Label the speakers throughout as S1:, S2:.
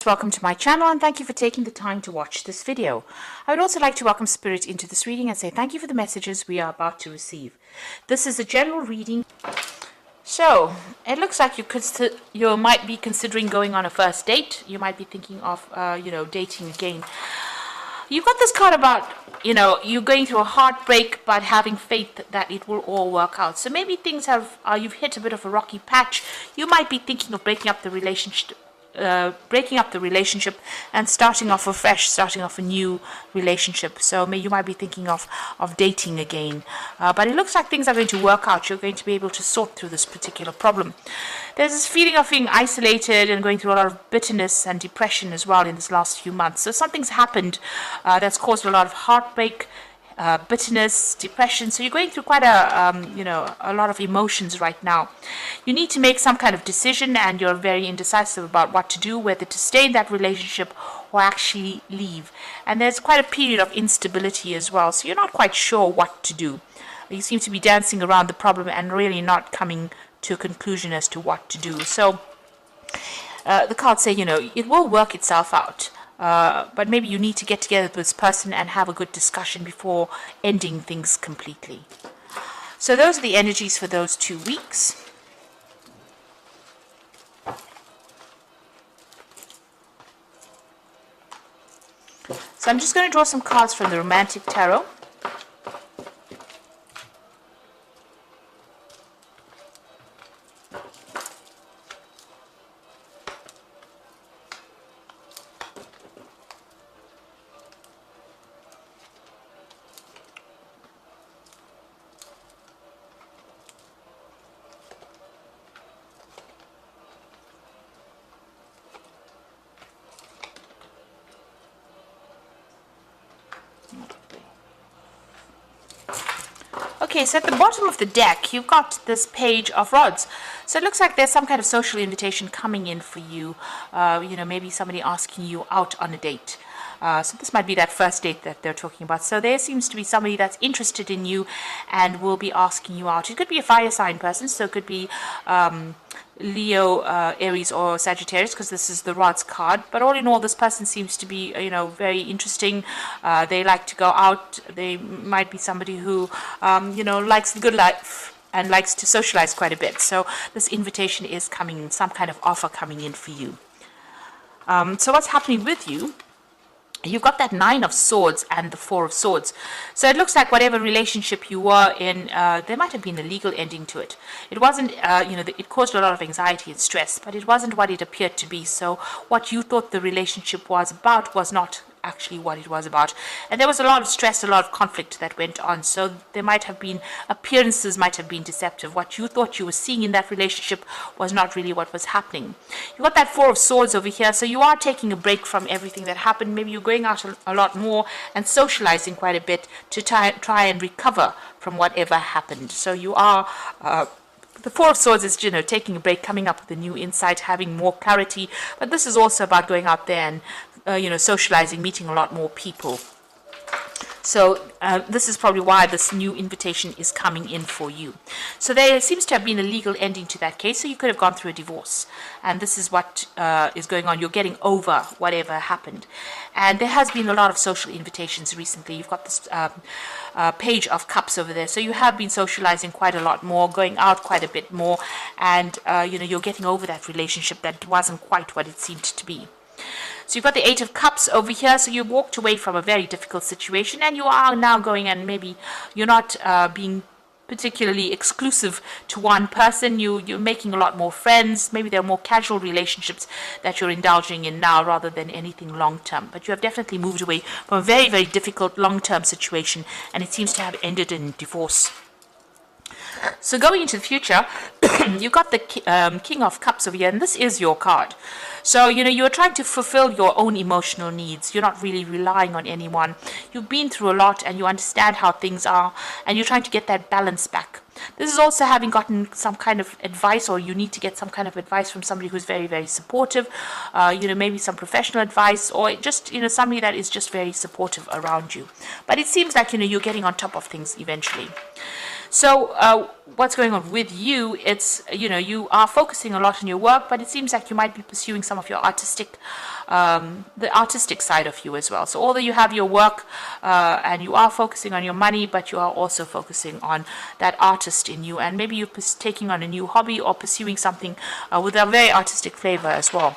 S1: Welcome to my channel and thank you for taking the time to watch this video. I would also like to welcome Spirit into this reading and say thank you for the messages we are about to receive. This is a general reading. So, it looks like you might be considering going on a first date. You might be thinking of, dating again. You've got this card about, you're going through a heartbreak but having faith that it will all work out. So maybe things you've hit a bit of a rocky patch. You might be thinking of breaking up the relationship and starting off afresh, starting off a new relationship. So you might be thinking of dating again. But it looks like things are going to work out. You're going to be able to sort through this particular problem. There's this feeling of being isolated and going through a lot of bitterness and depression as well in this last few months. So something's happened that's caused a lot of heartbreak, bitterness, depression. So you're going through quite a lot of emotions right now. You need to make some kind of decision and you're very indecisive about what to do, whether to stay in that relationship or actually leave. And there's quite a period of instability as well. So you're not quite sure what to do. You seem to be dancing around the problem and really not coming to a conclusion as to what to do. So the cards say, it will work itself out. But maybe you need to get together with this person and have a good discussion before ending things completely. So those are the energies for those 2 weeks. So I'm just going to draw some cards from the Romantic Tarot. Okay, so at the bottom of the deck, you've got this Page of Rods. So it looks like there's some kind of social invitation coming in for you. Maybe somebody asking you out on a date. So this might be that first date that they're talking about. So there seems to be somebody that's interested in you and will be asking you out. It could be a fire sign person, so it could be Leo, Aries, or Sagittarius, because this is the Rods card. But all in all, this person seems to be, very interesting. They like to go out. They might be somebody who, likes the good life and likes to socialize quite a bit. So this invitation is coming in, some kind of offer coming in for you. So what's happening with you? You've got that 9 of Swords and the 4 of Swords. So it looks like whatever relationship you were in, there might have been a legal ending to it. It wasn't, it caused a lot of anxiety and stress, but it wasn't what it appeared to be. So what you thought the relationship was about was not actually what it was about. And there was a lot of stress, a lot of conflict that went on. So there might have been, appearances might have been deceptive. What you thought you were seeing in that relationship was not really what was happening. You got that 4 of Swords over here. So you are taking a break from everything that happened. Maybe you're going out a lot more and socializing quite a bit to try and recover from whatever happened. So you are the 4 of Swords is, taking a break, coming up with a new insight, having more clarity. But this is also about going out there and socializing, meeting a lot more people. So this is probably why this new invitation is coming in for you. So there seems to have been a legal ending to that case. So you could have gone through a divorce. And this is what is going on. You're getting over whatever happened. And there has been a lot of social invitations recently. You've got this Page of Cups over there. So you have been socializing quite a lot more, going out quite a bit more. And, you're getting over that relationship that wasn't quite what it seemed to be. So you've got the 8 of Cups over here. So you walked away from a very difficult situation and you are now going, and maybe you're not being particularly exclusive to one person. You're making a lot more friends. Maybe there are more casual relationships that you're indulging in now rather than anything long-term. But you have definitely moved away from a very, very difficult long-term situation, and it seems to have ended in divorce. So going into the future, you've got the King of Cups over here, and this is your card. So, you're trying to fulfill your own emotional needs. You're not really relying on anyone. You've been through a lot and you understand how things are, and you're trying to get that balance back. This is also having gotten some kind of advice, or you need to get some kind of advice from somebody who's very, very supportive, maybe some professional advice, or just, somebody that is just very supportive around you. But it seems like, you're getting on top of things eventually. So what's going on with you? It's, you are focusing a lot on your work, but it seems like you might be pursuing some of your artistic the artistic side of you as well. So although you have your work and you are focusing on your money, but you are also focusing on that artist in you, and maybe you're taking on a new hobby or pursuing something with a very artistic flavor as well.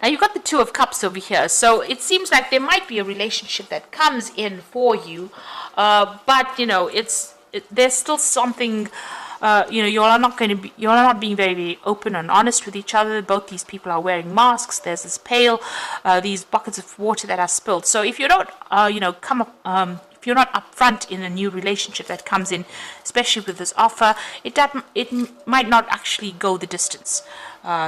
S1: Now you've got the Two of Cups over here, so it seems like there might be a relationship that comes in for you, but there's still something. You're not being very, very open and honest with each other. Both these people are wearing masks. There's this pail, these buckets of water that are spilled. So if you don't, if you're not upfront in a new relationship that comes in, especially with this offer, it might not actually go the distance.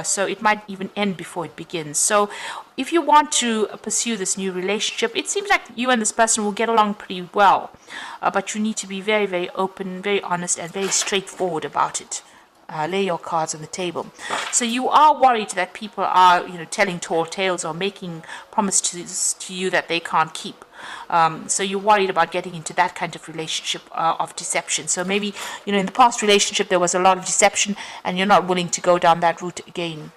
S1: So it might even end before it begins. So if you want to pursue this new relationship, it seems like you and this person will get along pretty well. But you need to be very, very open, very honest, and very straightforward about it. Lay your cards on the table. So you are worried that people are, telling tall tales or making promises to you that they can't keep. So you're worried about getting into that kind of relationship of deception. So maybe, in the past relationship there was a lot of deception and you're not willing to go down that route again.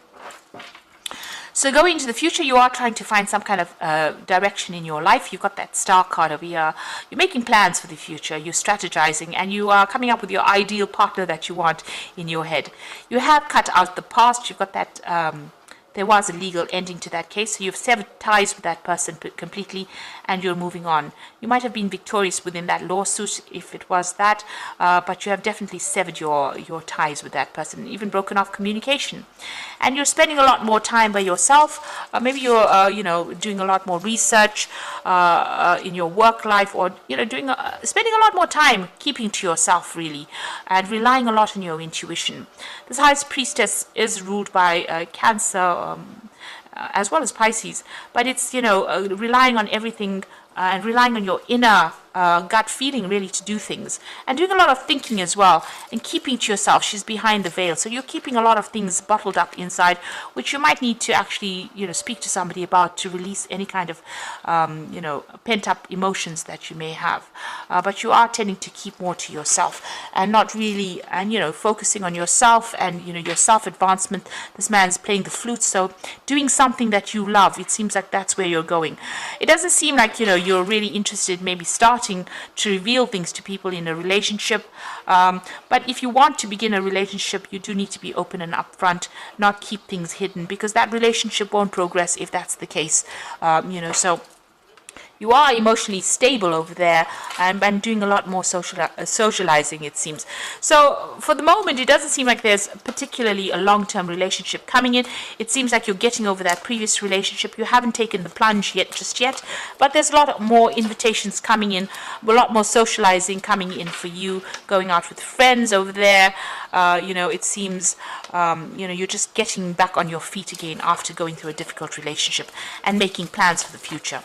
S1: So going into the future, you are trying to find some kind of direction in your life. You've got that Star card over here. You're making plans for the future. You're strategizing, and you are coming up with your ideal partner that you want in your head. You have cut out the past. You've got that there was a legal ending to that case, so you've severed ties with that person completely, and you're moving on. You might have been victorious within that lawsuit if it was that, but you have definitely severed your ties with that person, even broken off communication. And you're spending a lot more time by yourself. Maybe you're doing a lot more research in your work life, or spending a lot more time keeping to yourself, really, and relying a lot on your intuition. This High Priestess is ruled by Cancer, as well as Pisces, but it's relying on everything and relying on your inner gut feeling, really, to do things, and doing a lot of thinking as well, and keeping to yourself. She's behind the veil, so you're keeping a lot of things bottled up inside, which you might need to actually speak to somebody about to release any kind of pent up emotions that you may have. But you are tending to keep more to yourself and not really, and focusing on yourself and your self advancement. This man's playing the flute, so doing something that you love. It seems like that's where you're going. It doesn't seem like you're really interested, maybe starting to reveal things to people in a relationship, but if you want to begin a relationship, you do need to be open and upfront, not keep things hidden, because that relationship won't progress if that's the case. So you are emotionally stable over there, and doing a lot more socializing, it seems. So for the moment, it doesn't seem like there's particularly a long-term relationship coming in. It seems like you're getting over that previous relationship. You haven't taken the plunge just yet, but there's a lot more invitations coming in, a lot more socializing coming in for you, going out with friends over there. It seems you're just getting back on your feet again after going through a difficult relationship and making plans for the future.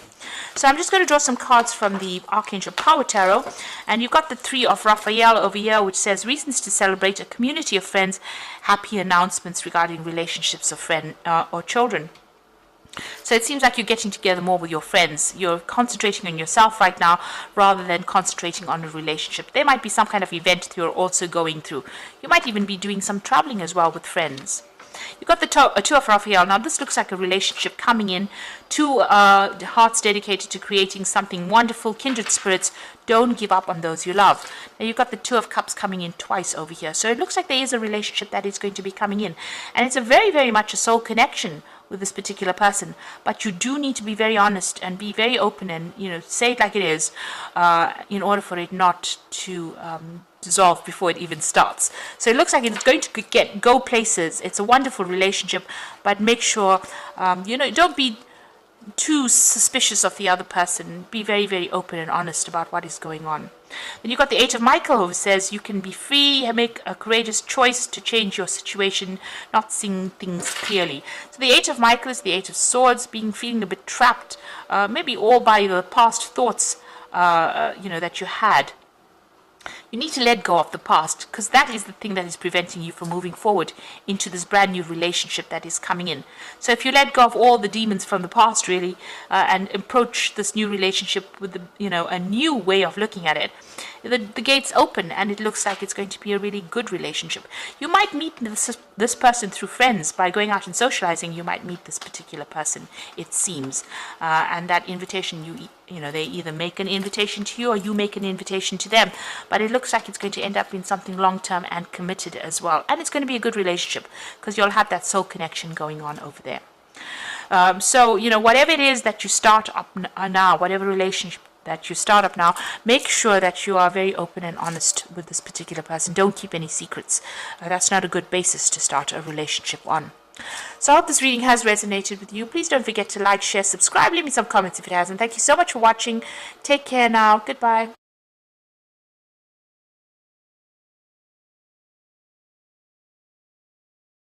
S1: So I'm just going to draw some cards from the Archangel Power Tarot, and you've got the Three of Raphael over here, which says reasons to celebrate, a community of friends, happy announcements regarding relationships of friends or children. So it seems like you're getting together more with your friends. You're concentrating on yourself right now rather than concentrating on a relationship. There might be some kind of event that you're also going through. You might even be doing some traveling as well with friends. You've got the Two of Raphael. Now this looks like a relationship coming in. Two hearts dedicated to creating something wonderful, kindred spirits. Don't give up on those you love. Now you've got the Two of Cups coming in twice over here. So it looks like there is a relationship that is going to be coming in. And it's a very, very much a soul connection with this particular person, but you do need to be very honest and be very open and say it like it is, in order for it not to dissolve before it even starts. So it looks like it's going to go places. It's a wonderful relationship, but make sure don't be too suspicious of the other person. Be very, very open and honest about what is going on. Then you've got the Eight of Michael, who says you can be free, make a courageous choice to change your situation, not seeing things clearly. So the Eight of Michael is the Eight of Swords, feeling a bit trapped, maybe all by the past thoughts that you had. You need to let go of the past, because that is the thing that is preventing you from moving forward into this brand new relationship that is coming in. So if you let go of all the demons from the past, really, and approach this new relationship with a new way of looking at it, the gates open, and it looks like it's going to be a really good relationship. You might meet this person through friends. By going out and socializing, you might meet this particular person, it seems, and that invitation, they either make an invitation to you or you make an invitation to them, but it looks like it's going to end up in something long-term and committed as well, and it's going to be a good relationship because you'll have that soul connection going on over there. So whatever it is that you start up now, whatever relationship that you start up now, make sure that you are very open and honest with this particular person. Don't keep any secrets. That's not a good basis to start a relationship on. So I hope this reading has resonated with you. Please don't forget to like, share, subscribe, leave me some comments if it hasn't. Thank you so much for watching. Take care now. Goodbye.